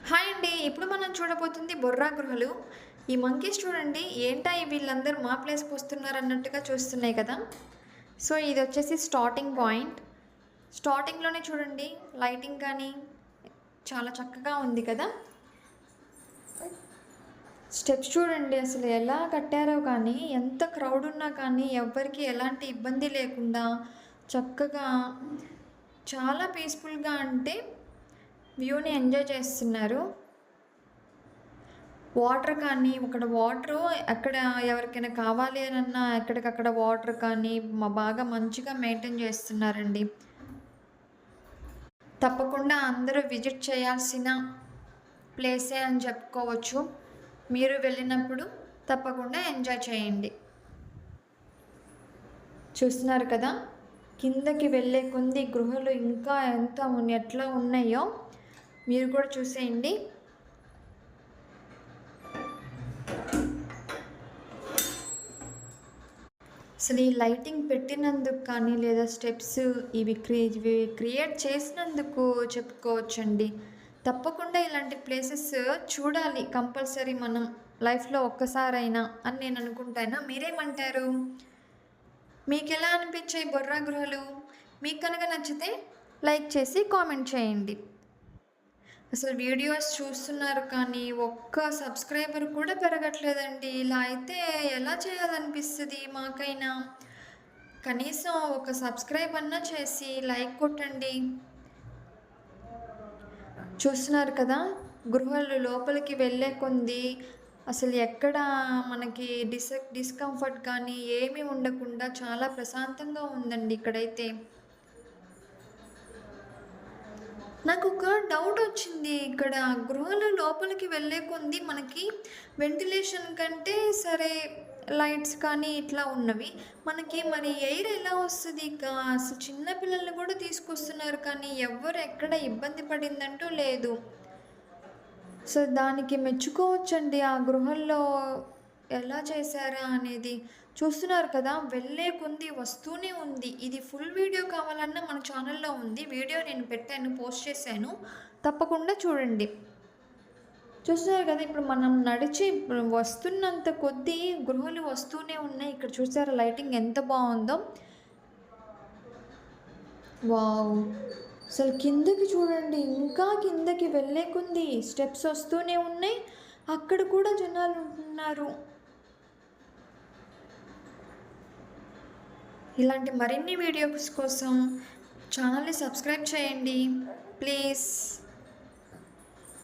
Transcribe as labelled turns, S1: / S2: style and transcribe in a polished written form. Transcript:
S1: Hi అండి. ఇప్పుడు మనం చూడబోతుంది బొర్రా గృహలు. ఈ మంకీస్ చూడండి ఏంటా వీళ్ళందరూ మా ప్లేస్‌కి వస్తున్నారు అన్నట్టుగా చూస్తున్నాయి కదా! సో, ఇదొచ్చేసి స్టార్టింగ్ పాయింట్. స్టార్టింగ్‌లోనే చూడండి లైటింగ్ కానీ చాలా చక్కగా ఉంది కదా! స్టెప్స్ చూడండి అసలు ఎలా కట్టారో కానీ, ఎంత క్రౌడ్ ఉన్నా కానీ ఎవ్వరికీ ఎలాంటి ఇబ్బంది లేకుండా చక్కగా చాలా పీస్‌ఫుల్‌గా అంటే వ్యూని ఎంజాయ్ చేస్తున్నారు. వాటర్ కానీ ఇక్కడ వాటరు ఎక్కడ ఎవరికైనా కావాలి అనన్నా ఎక్కడికక్కడ వాటర్ కానీ బాగా మంచిగా మెయింటైన్ చేస్తున్నారండి. తప్పకుండా అందరూ విజిట్ చేయాల్సిన ప్లేసే అని చెప్పుకోవచ్చు. మీరు వెళ్ళినప్పుడు తప్పకుండా ఎంజాయ్ చేయండి. చూస్తున్నారు కదా! కిందకి వెళ్ళే కొద్ది గృహలు ఇంకా ఎట్లా ఉన్నాయో మీరు కూడా చూసేయండి. అసలు ఈ లైటింగ్ పెట్టినందుకు కానీ లేదా స్టెప్స్ ఇవి క్రియేట్ చేసినందుకు చెప్పుకోవచ్చండి. తప్పకుండా ఇలాంటి ప్లేసెస్ చూడాలి కంపల్సరీ మనం లైఫ్‌లో ఒక్కసారైనా అని నేను అనుకుంటాను. మీరేమంటారు? మీకెలా అనిపించాయి బొర్రా గృహలు? మీకు కనుక నచ్చితే లైక్ చేసి కామెంట్ చేయండి. అసలు వీడియోస్ చూస్తున్నారు కానీ ఒక్క సబ్స్క్రైబర్ కూడా పెరగట్లేదండి. ఇలా అయితే ఎలా చేయాలనిపిస్తుంది మాకైనా. కనీసం ఒక సబ్స్క్రైబ్ అన్నా చేసి లైక్ కొట్టండి. చూస్తున్నారు కదా! గృహాలు లోపలికి వెళ్ళే కొంది అసలు ఎక్కడ మనకి డిస్కంఫర్ట్ కానీ ఏమీ ఉండకుండా చాలా ప్రశాంతంగా ఉందండి ఇక్కడైతే. నాకొక డౌటొచ్చింది. ఇక్కడ గృహాల లోపలికి వెళ్ళే కొంది మనకి వెంటిలేషన్ కంటే సరే లైట్స్ కానీ ఇట్లా ఉన్నవి. మనకి మరి ఎయిర్ ఎలా వస్తది? అసలు చిన్న పిల్లల్ని కూడా తీసుకొస్తున్నారు కానీ ఎవ్వరు ఎక్కడ ఇబ్బంది పడిందంటూ లేదు. సో, దానికి మెచ్చుకోవచ్చండి. ఆ గృహల్లో ఎలా చేశారా అనేది. చూస్తున్నారు కదా! వెళ్ళే కొంది వస్తూనే ఉంది. ఇది ఫుల్ వీడియో కావాలన్నా మన ఛానల్‌లో ఉంది. వీడియో నేను పెట్టాను, పోస్ట్ చేశాను. తప్పకుండా చూడండి. చూస్తున్నారు కదా! ఇప్పుడు మనం నడిచి వస్తున్నంత కొద్దీ గృహాలు వస్తూనే ఉన్నాయి. ఇక్కడ చూసారా లైటింగ్ ఎంత బావుందో. వావ్! అసలు కిందకి చూడండి. ఇంకా కిందకి వెళ్ళే కొంది స్టెప్స్ వస్తూనే ఉన్నాయి. అక్కడ కూడా జనాలు ఉంటున్నారు. ఇలాంటి మరిన్ని వీడియోస్ కోసం ఛానల్ని సబ్స్క్రైబ్ చేయండి ప్లీజ్.